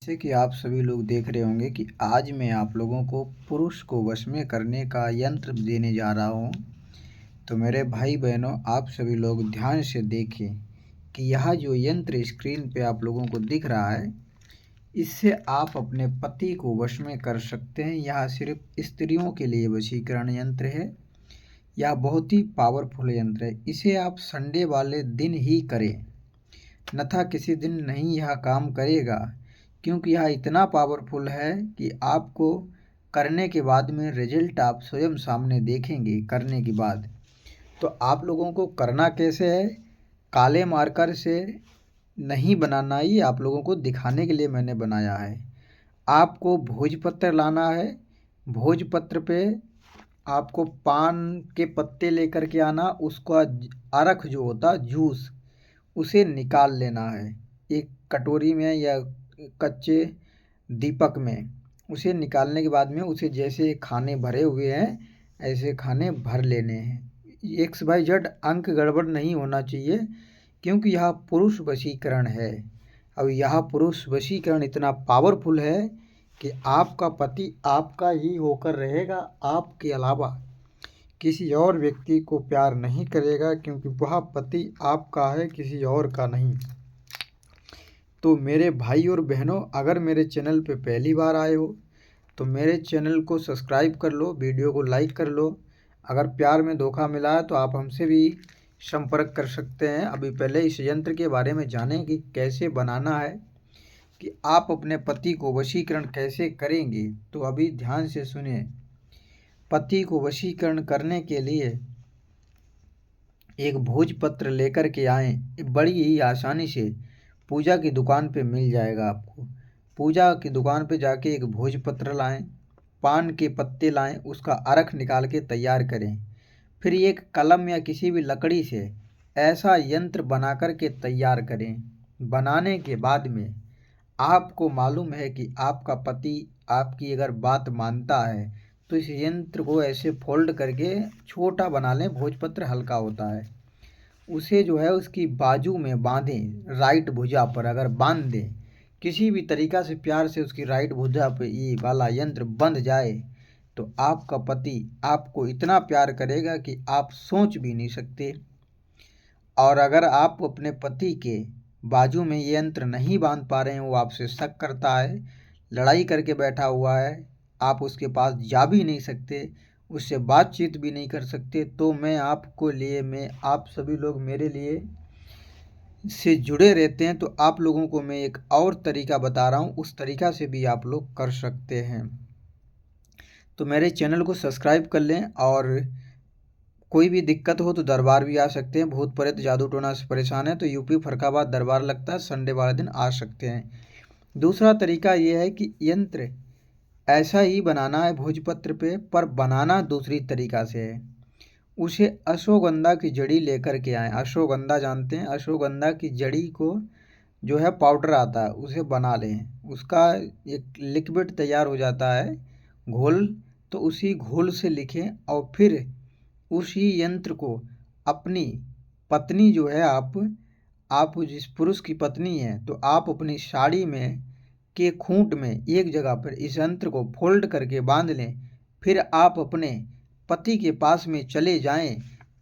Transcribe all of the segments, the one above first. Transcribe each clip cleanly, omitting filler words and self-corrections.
जैसे कि आप सभी लोग देख रहे होंगे कि आज मैं आप लोगों को पुरुष को वश में करने का यंत्र देने जा रहा हूँ। तो मेरे भाई बहनों, आप सभी लोग ध्यान से देखें कि यह जो यंत्र स्क्रीन पे आप लोगों को दिख रहा है, इससे आप अपने पति को वश में कर सकते हैं। यह सिर्फ स्त्रियों के लिए वशीकरण यंत्र है। यह बहुत ही पावरफुल यंत्र है। इसे आप संडे वाले दिन ही करें, अन्यथा किसी दिन नहीं यह काम करेगा, क्योंकि यह इतना पावरफुल है कि आपको करने के बाद में रिजल्ट आप स्वयं सामने देखेंगे करने के बाद। तो आप लोगों को करना कैसे है, काले मार्कर से नहीं बनाना, ये आप लोगों को दिखाने के लिए मैंने बनाया है। आपको भोजपत्र लाना है। भोजपत्र पे आपको पान के पत्ते लेकर के आना, उसका अर्क जो होता जूस, उसे निकाल लेना है एक कटोरी में या कच्चे दीपक में। उसे निकालने के बाद में उसे जैसे खाने भरे हुए हैं ऐसे खाने भर लेने हैं। एक्स वाई जेड अंक गड़बड़ नहीं होना चाहिए, क्योंकि यह पुरुष वशीकरण है। अब यह पुरुष वशीकरण इतना पावरफुल है कि आपका पति आपका ही होकर रहेगा, आपके अलावा किसी और व्यक्ति को प्यार नहीं करेगा, क्योंकि वह पति आपका है, किसी और का नहीं। तो मेरे भाई और बहनों, अगर मेरे चैनल पे पहली बार आए हो तो मेरे चैनल को सब्सक्राइब कर लो, वीडियो को लाइक कर लो। अगर प्यार में धोखा मिला है तो आप हमसे भी संपर्क कर सकते हैं। अभी पहले इस यंत्र के बारे में जानें कि कैसे बनाना है, कि आप अपने पति को वशीकरण कैसे करेंगे। तो अभी ध्यान से सुनिए। पति को वशीकरण करने के लिए एक भोजपत्र लेकर के आएँ। बड़ी ही आसानी से पूजा की दुकान पे मिल जाएगा आपको। पूजा की दुकान पे जाके एक भोजपत्र लाएं, पान के पत्ते लाएं, उसका अर्क निकाल के तैयार करें। फिर एक कलम या किसी भी लकड़ी से ऐसा यंत्र बना कर के तैयार करें। बनाने के बाद में आपको मालूम है कि आपका पति आपकी अगर बात मानता है, तो इस यंत्र को ऐसे फोल्ड करके छोटा बना लें। भोजपत्र हल्का होता है, उसे जो है उसकी बाजू में बांधें। राइट भुजा पर अगर बांध दें, किसी भी तरीका से प्यार से उसकी राइट भुजा पे ये वाला यंत्र बंध जाए, तो आपका पति आपको इतना प्यार करेगा कि आप सोच भी नहीं सकते। और अगर आप अपने पति के बाजू में ये यंत्र नहीं बांध पा रहे हैं, वो आपसे शक करता है, लड़ाई करके बैठा हुआ है, आप उसके पास जा भी नहीं सकते, उससे बातचीत भी नहीं कर सकते, तो मैं आप सभी लोग मेरे लिए से जुड़े रहते हैं, तो आप लोगों को मैं एक और तरीका बता रहा हूँ, उस तरीका से भी आप लोग कर सकते हैं। तो मेरे चैनल को सब्सक्राइब कर लें, और कोई भी दिक्कत हो तो दरबार भी आ सकते हैं। भूत प्रेत जादू टोना से परेशान है तो यूपी फरखाबाद दरबार लगता है, संडे वाले दिन आ सकते हैं। दूसरा तरीका ये है कि यंत्र ऐसा ही बनाना है भोजपत्र पे, पर बनाना दूसरी तरीका से है। उसे अश्वगंधा की जड़ी लेकर के आएँ। अश्वगंधा जानते हैं, अश्वगंधा की जड़ी को जो है पाउडर आता है, उसे बना लें। उसका एक लिक्विड तैयार हो जाता है, घोल। तो उसी घोल से लिखें, और फिर उसी यंत्र को अपनी पत्नी जो है, आप जिस पुरुष की पत्नी है, तो आप अपनी साड़ी में के खूंट में एक जगह पर इस यंत्र को फोल्ड करके बांध लें। फिर आप अपने पति के पास में चले जाएं,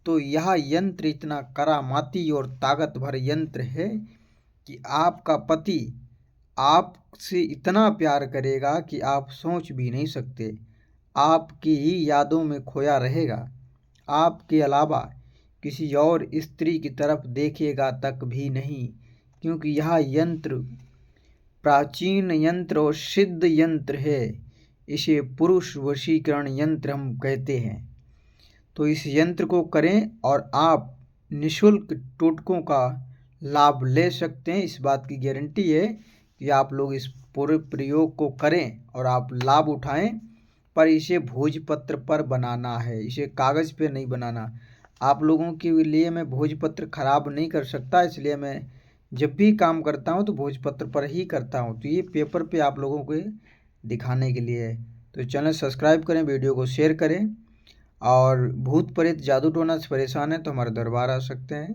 तो यह यंत्र इतना करामाती और ताकत भर यंत्र है कि आपका पति आपसे इतना प्यार करेगा कि आप सोच भी नहीं सकते। आपकी ही यादों में खोया रहेगा, आपके अलावा किसी और स्त्री की तरफ देखेगा तक भी नहीं, क्योंकि यह यंत्र प्राचीन यंत्र और सिद्ध यंत्र है। इसे पुरुष वशीकरण यंत्र हम कहते हैं। तो इस यंत्र को करें और आप निःशुल्क टोटकों का लाभ ले सकते हैं। इस बात की गारंटी है कि आप लोग इस पूरे प्रयोग को करें और आप लाभ उठाएं। पर इसे भोजपत्र पर बनाना है, इसे कागज़ पे नहीं बनाना। आप लोगों के लिए मैं भोजपत्र खराब नहीं कर सकता, इसलिए मैं जब भी काम करता हूँ तो भोजपत्र पर ही करता हूँ। तो ये पेपर पे आप लोगों को दिखाने के लिए है। तो चैनल सब्सक्राइब करें, वीडियो को शेयर करें, और भूत प्रेत जादू टोना से परेशान है तो हमारे दरबार आ सकते हैं।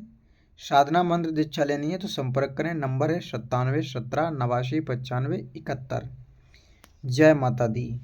साधना मंत्र दीक्षा लेनी है तो संपर्क करें। नंबर है 97 17 89 95 71। जय माता दी।